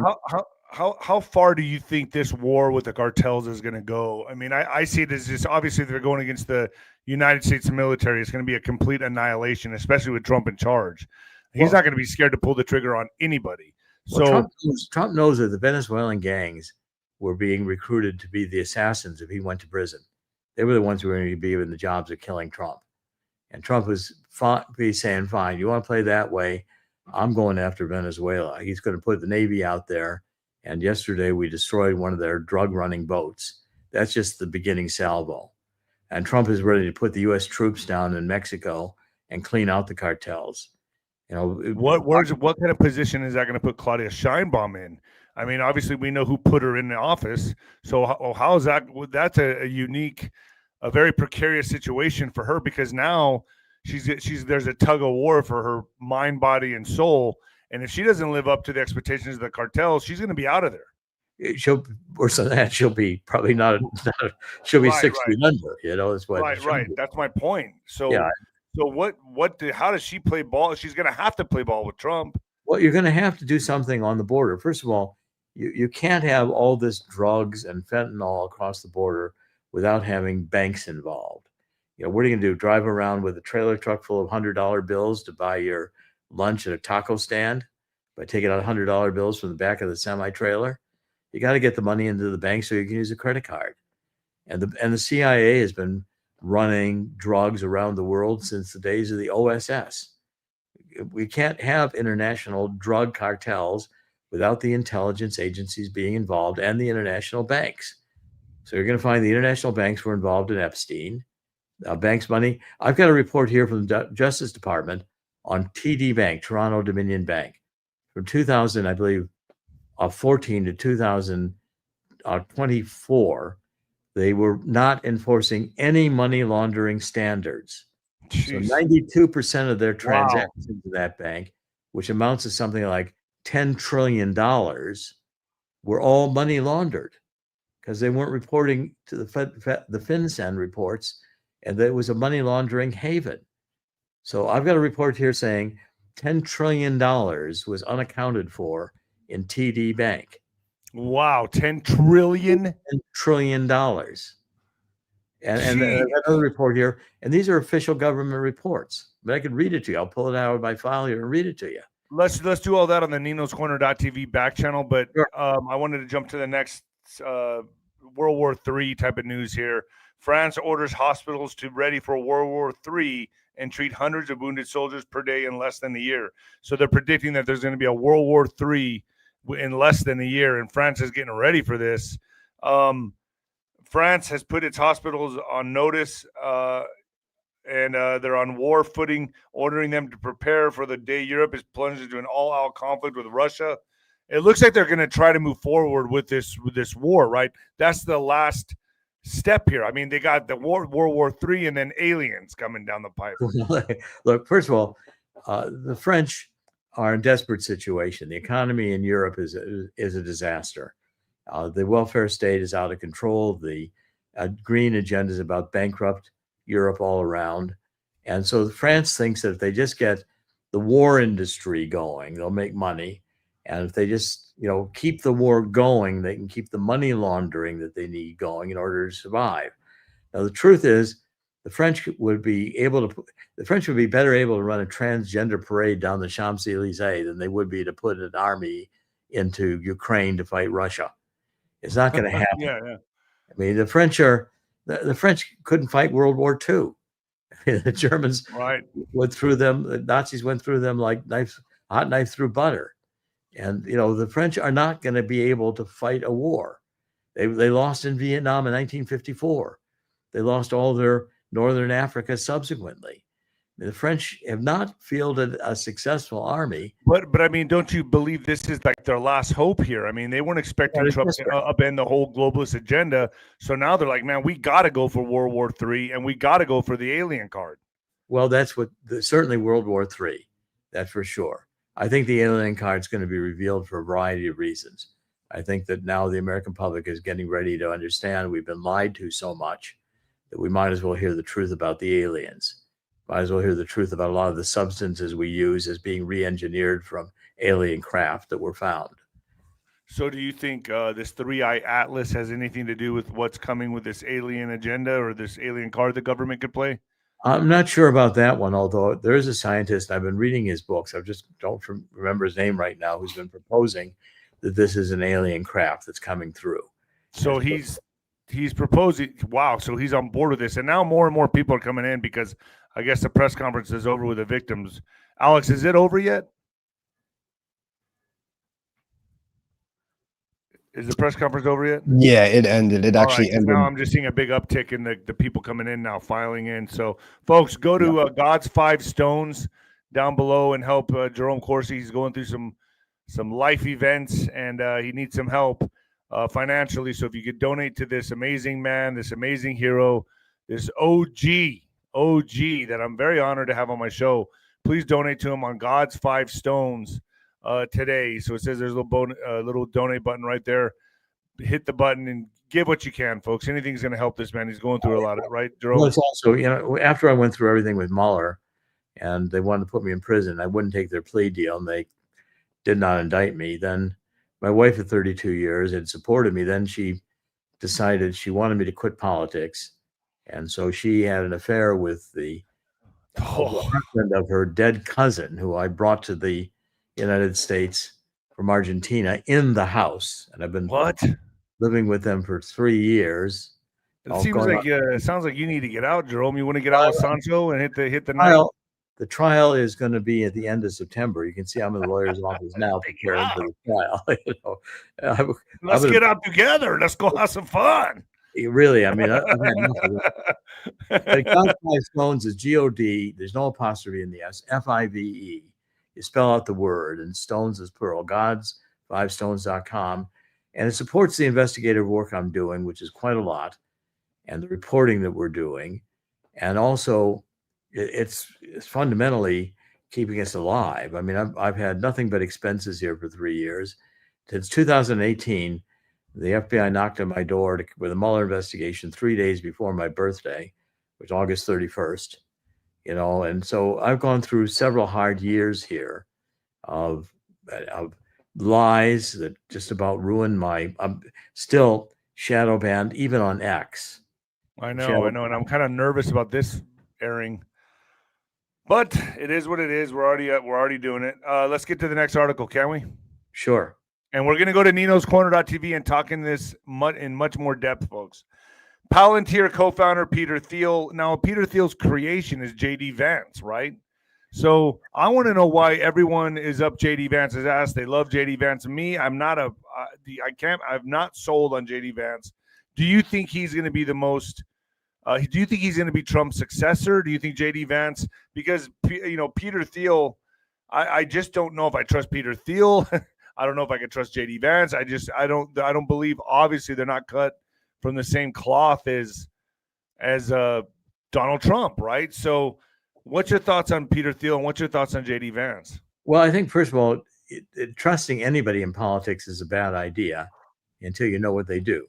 how far do you think this war with the cartels is going to go? I mean, I see it as just obviously they're going against the United States military. It's going to be a complete annihilation, especially with Trump in charge. He's not going to be scared to pull the trigger on anybody. So Trump knows that the Venezuelan gangs were being recruited to be the assassins if he went to prison. They were the ones who were going to be given the jobs of killing Trump. And Trump was saying, fine, you want to play that way? I'm going after Venezuela. He's going to put the Navy out there. And yesterday we destroyed one of their drug running boats. That's just the beginning salvo. And Trump is ready to put the U.S. troops down in Mexico and clean out the cartels. You know, what kind of position is that going to put 𝗬𝗂𝗃 in? I mean, obviously we know who put her in the office. So how is that? That's a unique, a very precarious situation for her, because now there's a tug of war for her mind, body, and soul. And if she doesn't live up to the expectations of the cartel, she's going to be out of there. She'll, worse than that, she'll be probably not she'll be 6 feet under. You know, that's what. Right. That's my point. So yeah. So how does she play ball? She's going to have to play ball with Trump. Well, you're going to have to do something on the border. First of all, you can't have all this drugs and fentanyl across the border without having banks involved. You know, what are you going to do? Drive around with a trailer truck full of $100 bills to buy your lunch at a taco stand by taking out $100 bills from the back of the semi-trailer? You got to get the money into the bank so you can use a credit card. And the CIA has been running drugs around the world since the days of the OSS. We can't have international drug cartels without the intelligence agencies being involved and the international banks. So you're going to find the international banks were involved in Epstein. Banks' money. I've got a report here from the Justice Department on TD Bank, Toronto Dominion Bank, from 2000, I believe, 14 to 2024. They were not enforcing any money laundering standards. Jeez. So 92% of their transactions in that bank, which amounts to something like $10 trillion, were all money laundered because they weren't reporting to the FinCEN reports, and that it was a money laundering haven. So I've got a report here saying $10 trillion was unaccounted for in TD Bank. Wow, $10 trillion? $10 trillion. And another report here, and these are official government reports. But I can read it to you. I'll pull it out of my file here and read it to you. Let's do all that on the ninoscorner.tv back channel. But sure. I wanted to jump to the next World War III type of news here. France orders hospitals to ready for World War III and treat hundreds of wounded soldiers per day in less than a year. So they're predicting that there's going to be a World War III in less than a year, and France is getting ready for this. France has put its hospitals on notice, and they're on war footing, ordering them to prepare for the day Europe is plunged into an all-out conflict with Russia. It looks like they're going to try to move forward with this war, right? That's the last step here. I mean, they got the World War III and then aliens coming down the pipe. Look, first of all, the French are in a desperate situation. The economy in Europe is a disaster. The welfare state is out of control. The green agenda is about bankrupt Europe all around. And so France thinks that if they just get the war industry going, they'll make money. And if they just, keep the war going, they can keep the money laundering that they need going in order to survive. Now, the truth is, the French would be better able to run a transgender parade down the 𝗬𝗵𝗶𝗹 than they would be to put an army into Ukraine to fight Russia. It's not going to happen. Yeah. I mean, the French couldn't fight World War II. I mean, the Germans went through them. The Nazis went through them like hot knife through butter. And, the French are not going to be able to fight a war. They lost in Vietnam in 1954. They lost all their Northern Africa subsequently. The French have not fielded a successful army. But I mean, don't you believe this is like their last hope here? I mean, they weren't expecting Trump to upend the whole globalist agenda. So now they're like, man, we got to go for World War III and we got to go for the alien card. Well, that's certainly World War III. That's for sure. I think the alien card is going to be revealed for a variety of reasons. I think that now the American public is getting ready to understand we've been lied to so much that we might as well hear the truth about the aliens. Might as well hear the truth about a lot of the substances we use as being re-engineered from alien craft that were found. So do you think this three-eye atlas has anything to do with what's coming with this alien agenda or this alien card the government could play? I'm not sure about that one, although there is a scientist, I've been reading his books, I just don't remember his name right now, who's been proposing that this is an alien craft that's coming through. So he's proposing, wow, so he's on board with this. And now more and more people are coming in because I guess the press conference is over with the victims. Alex, is it over yet? Is the press conference over yet? Yeah, it ended. It actually ended. Now I'm just seeing a big uptick in the people coming in now, filing in. So, folks, go to 𝗬𝗏𝗏 down below and help Jerome Corsi. He's going through some life events, and he needs some help financially. So if you could donate to this amazing man, this amazing hero, this OG that I'm very honored to have on my show, please donate to him on 𝗬𝗏𝗏 today. So it says there's a little donate button right there. Hit the button and give what you can, folks. Anything's going to help this man. He's going through a lot of it, right, Jerome? Well, it's also, after I went through everything with Mueller and they wanted to put me in prison, I wouldn't take their plea deal and they did not indict me. Then my wife of 32 years had supported me. Then she decided she wanted me to quit politics. And so she had an affair with the husband of her dead cousin, who I brought to the United States from Argentina in the house. And I've been living with them for 3 years. It seems like it sounds like you need to get out, Jerome. You want to get out with Sancho and hit the trial. The trial is going to be at the end of September. You can see I'm in the lawyer's office now preparing for the trial. Let's get out together. Let's go have some fun. Really, I mean, I've had nothing. 𝗏𝗏𝗏 is G-O-D. There's no apostrophe in the S. F-I-V-E. You spell out the word, and stones is plural. 𝗬𝗏𝗏𝗏.com, and it supports the investigative work I'm doing, which is quite a lot, and the reporting that we're doing, and also it's fundamentally keeping us alive. I mean, I've had nothing but expenses here for 3 years. Since 2018, the FBI knocked on my door with a Mueller investigation 3 days before my birthday, which was August 31st. And so I've gone through several hard years here of lies that just about ruined I'm still shadow banned, even on X. I know, and I'm kind of nervous about this airing, but it is what it is. We're already doing it. Let's get to the next article, can we? Sure. And we're going to go to ninoscorner.tv and talk in this in much more depth, folks. Palantir co-founder Peter Thiel. Now, Peter Thiel's creation is J.D. Vance, right? So I want to know why everyone is up J.D. Vance's ass. They love J.D. Vance. Me, I'm not I've not sold on J.D. Vance. Do you think he's going to be the most? Do you think he's going to be Trump's successor? Do you think J.D. Vance? Because Peter Thiel, I just don't know if I trust Peter Thiel. I don't know if I can trust J.D. Vance. I don't believe. Obviously, they're not cut from the same cloth as Donald Trump, right? So what's your thoughts on Peter Thiel and what's your thoughts on J.D. Vance? Well, I think, first of all, trusting anybody in politics is a bad idea until you know what they do.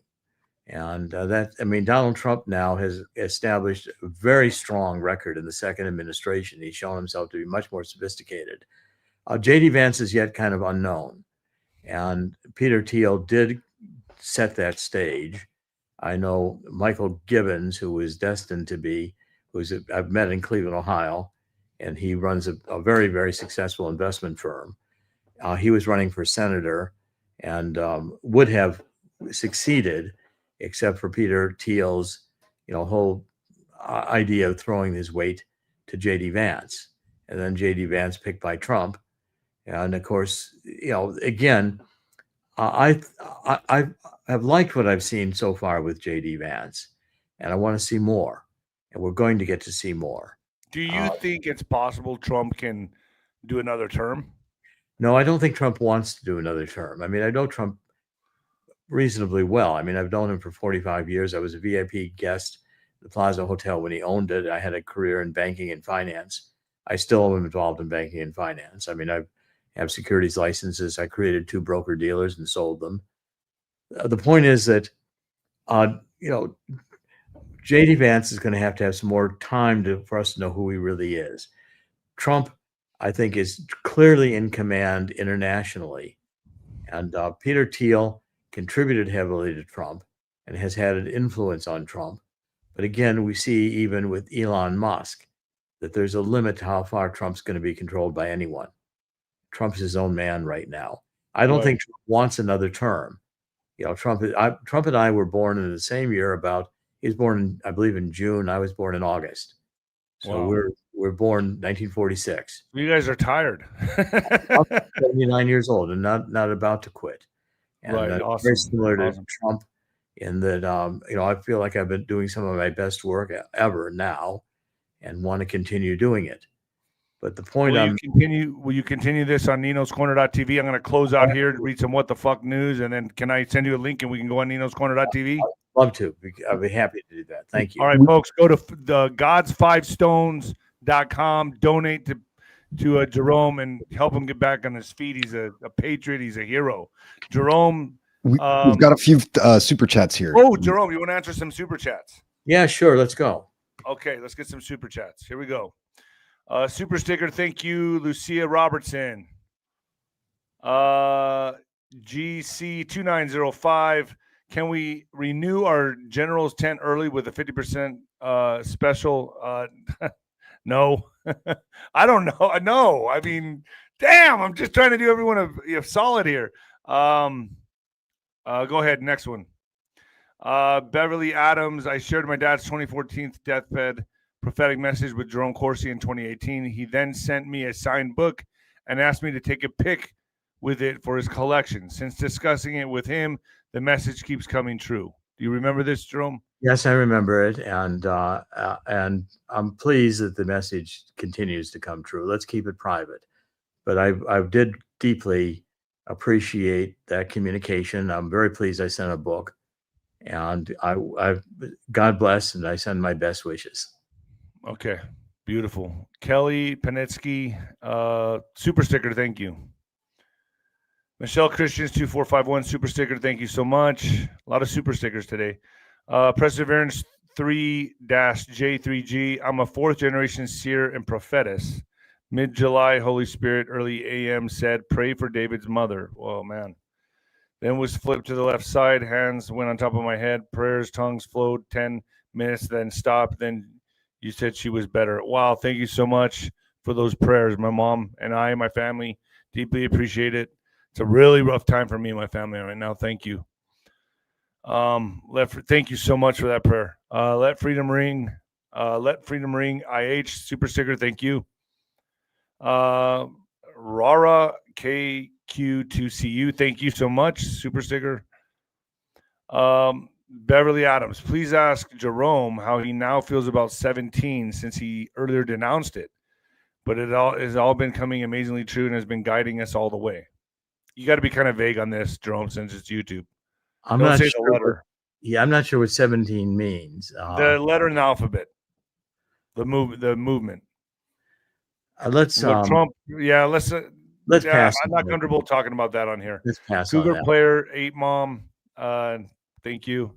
And Donald Trump now has established a very strong record in the second administration. He's shown himself to be much more sophisticated. J.D. Vance is yet kind of unknown. And Peter Thiel did set that stage. I know Michael Gibbons, who is destined to be, I've met in Cleveland, Ohio, and he runs a very, very successful investment firm. He was running for senator and would have succeeded, except for Peter Thiel's, whole idea of throwing his weight to J.D. Vance, and then J.D. Vance picked by Trump. And of course, again, I have liked what I've seen so far with J.D. Vance, and I want to see more, and we're going to get to see more. Do you think it's possible Trump can do another term? No, I don't think Trump wants to do another term. I mean, I know Trump reasonably well. I mean, I've known him for 45 years. I was a VIP guest at the Plaza Hotel when he owned it. I had a career in banking and finance. I still am involved in banking and finance. I mean, I have securities licenses. I created 2 broker dealers and sold them. The point is that, J.D. Vance is going to have some more time for us to know who he really is. Trump, I think, is clearly in command internationally. And Peter Thiel contributed heavily to Trump and has had an influence on Trump. But again, we see even with Elon Musk that there's a limit to how far Trump's going to be controlled by anyone. Trump's his own man right now. I don't think Trump wants another term. You know, Trump and I were born in the same year. He was born, I believe, in June. I was born in August. So we're born 1946. You guys are tired. I'm 79 years old and not about to quit. And Awesome. Very similar to Trump in that, I feel like I've been doing some of my best work ever now and want to continue doing it. But the point will you continue this on 𝗬𝗏𝐶𝗀𝗏? I'm going to close out here to read some what the fuck news, and then can I send you a link and we can go on 𝗬𝗏𝐶𝗏? I'd love to. I'd be happy to do that. Thank you. All right, folks, go to the 𝗬𝗏𝗶𝗹 donate to Jerome and help him get back on his feet. He's a patriot. He's a hero. Jerome. We've got a few super chats here. Oh, Jerome, you want to answer some super chats? Yeah, sure. Let's go. Okay, let's get some super chats. Here we go. Super sticker, thank you, Lucia Robertson. 𝗬𝗏𝗂𝗁𝗲, can we renew our general's tent early with a 50% special? No. I don't know. No, I mean, damn, I'm just trying to do everyone a solid here. Go ahead, next one. Beverly Adams, I shared my dad's 2014 deathbed prophetic message with Jerome Corsi in 2018. He then sent me a signed book and asked me to take a pic with it for his collection. Since discussing it with him, the message keeps coming true. Do you remember this, Jerome? Yes, I remember it, and I'm pleased that the message continues to come true. Let's keep it private. But I did deeply appreciate that communication. I'm very pleased I sent a book, and God bless, and I send my best wishes. Okay, beautiful. 𝗀𝗏𝗶𝗃, super sticker, thank you. Michelle Christians 2451 super sticker, thank you so much. A lot of super stickers today. Perseverance 3-J3G, I'm a 4th generation seer and prophetess. Mid-July, Holy Spirit, early AM said, pray for David's mother. Oh, man. Then was flipped to the left side, hands went on top of my head, prayers, tongues flowed 10 minutes, then stopped, then you said she was better. Wow, thank you so much for those prayers. My mom and I, my family, deeply appreciate it. It's a really rough time for me and my family right now. Thank you. Thank you so much for that prayer. Let freedom ring. Let freedom ring. IH super sticker. Thank you. Rara KQ2CU. Thank you so much. Super sticker. Beverly Adams, please ask Jerome how he now feels about 17 since he earlier denounced it, but it has all been coming amazingly true and has been guiding us all the way. You got to be kind of vague on this, Jerome, since it's YouTube. I'm not sure. I'm not sure what 17 means. The letter in the alphabet, the movement. Let's Trump. Yeah, let's pass. I'm not comfortable talking about that on here. Let's pass. Cougar player 8mom. Thank you.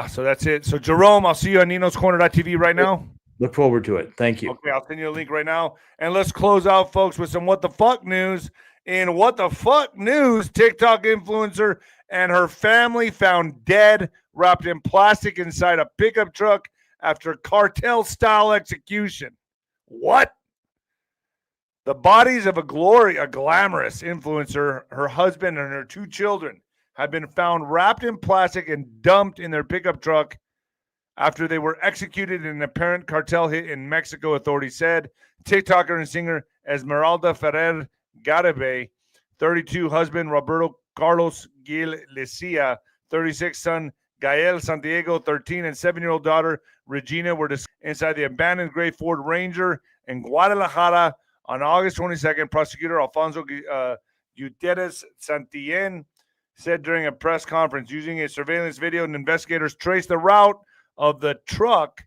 So that's it. So Jerome, I'll see you on 𝗬𝗏𝗶𝗃 right now. Look forward to it. Thank you. Okay, I'll send you a link right now. And let's close out, folks, with some what the fuck news. In what the fuck news, TikTok influencer and her family found dead, wrapped in plastic inside a pickup truck after cartel-style execution. What? The bodies of a glamorous influencer, her husband, and her 2 children have been found wrapped in plastic and dumped in their pickup truck after they were executed in an apparent cartel hit in Mexico, authorities said. TikToker and singer Esmeralda Ferrer Garibay, 32, husband Roberto Carlos Gil Lecia, 36, son Gael Santiago, 13, and 7-year-old daughter Regina were inside the abandoned gray Ford Ranger in Guadalajara on August 22nd. Prosecutor Alfonso Gutierrez Santillán said during a press conference, using a surveillance video, and investigators traced the route of the truck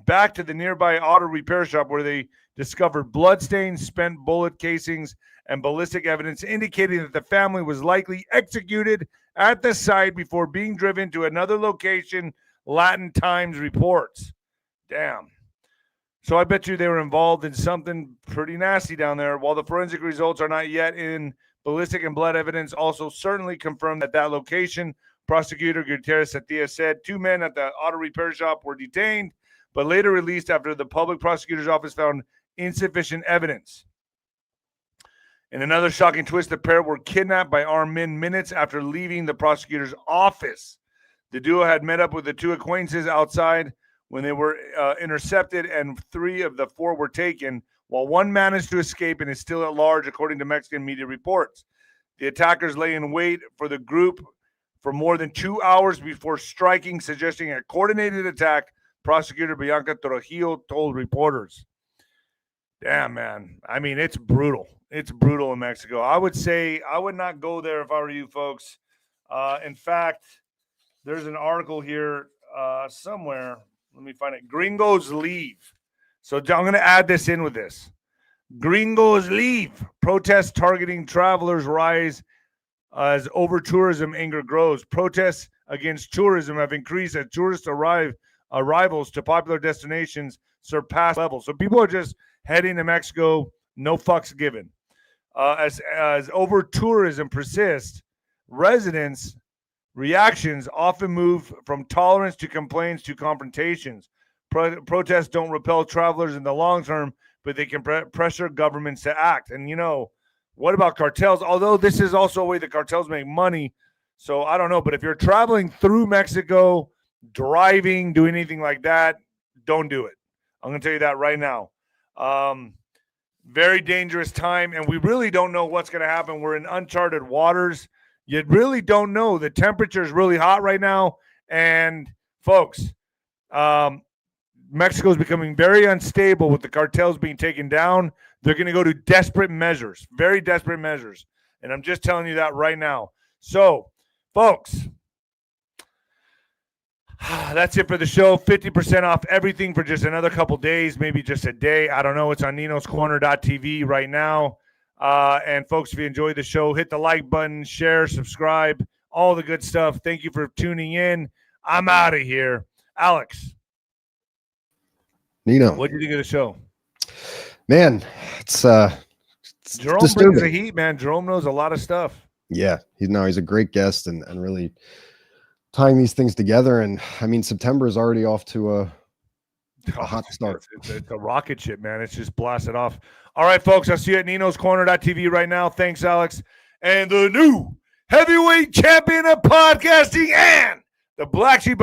back to the nearby auto repair shop where they discovered bloodstains, spent bullet casings, and ballistic evidence indicating that the family was likely executed at the site before being driven to another location, Latin Times reports. Damn. So I bet you they were involved in something pretty nasty down there. While the forensic results are not yet in, ballistic and blood evidence also certainly confirmed at that location. Prosecutor 𝗬𝗂𝗧𝗂𝗁 said 2 men at the auto repair shop were detained, but later released after the public prosecutor's office found insufficient evidence. In another shocking twist, the pair were kidnapped by armed men minutes after leaving the prosecutor's office. The duo had met up with the 2 acquaintances outside when they were intercepted, and 3 of the 4 were taken, while 1 managed to escape and is still at large, according to Mexican media reports. The attackers lay in wait for the group for more than 2 hours before striking, suggesting a coordinated attack, Prosecutor 𝗵𝗃𝗀𝗃 𝗀𝗃𝗁𝗃 told reporters. Damn, man. I mean, it's brutal. It's brutal in Mexico. I would say I would not go there if I were you folks. In fact, there's an article here somewhere. Let me find it. Gringos leave. So I'm going to add this in with this. Gringos leave. Protests targeting travelers rise as over-tourism anger grows. Protests against tourism have increased as tourist arrivals to popular destinations surpass levels. So people are just heading to Mexico, no fucks given. As over-tourism persists, residents' reactions often move from tolerance to complaints to confrontations. Protests don't repel travelers in the long term, but they can pressure governments to act. And, you know, what about cartels? Although this is also a way the cartels make money. So I don't know. But if you're traveling through Mexico, driving, doing anything like that, don't do it. I'm going to tell you that right now. Very dangerous time. And we really don't know what's going to happen. We're in uncharted waters. You really don't know. The temperature is really hot right now. And folks, Mexico is becoming very unstable with the cartels being taken down. They're going to go to desperate measures, very desperate measures. And I'm just telling you that right now. So, folks, that's it for the show. 50% off everything for just another couple days, maybe just a day. I don't know. It's on ninoscorner.tv right now. And folks, if you enjoyed the show, hit the like button, share, subscribe, all the good stuff. Thank you for tuning in. I'm out of here. Alex. Nino. What do you think of the show? Man, it's Jerome disturbing. brings the heat, man. Jerome knows a lot of stuff. Yeah, he's a great guest and really tying these things together. And I mean, September is already off to a hot start. It's a rocket ship, man. It's just blasted off. All right, folks, I'll see you at ninoscorner.tv right now. Thanks, Alex. And the new heavyweight champion of podcasting and the black sheep of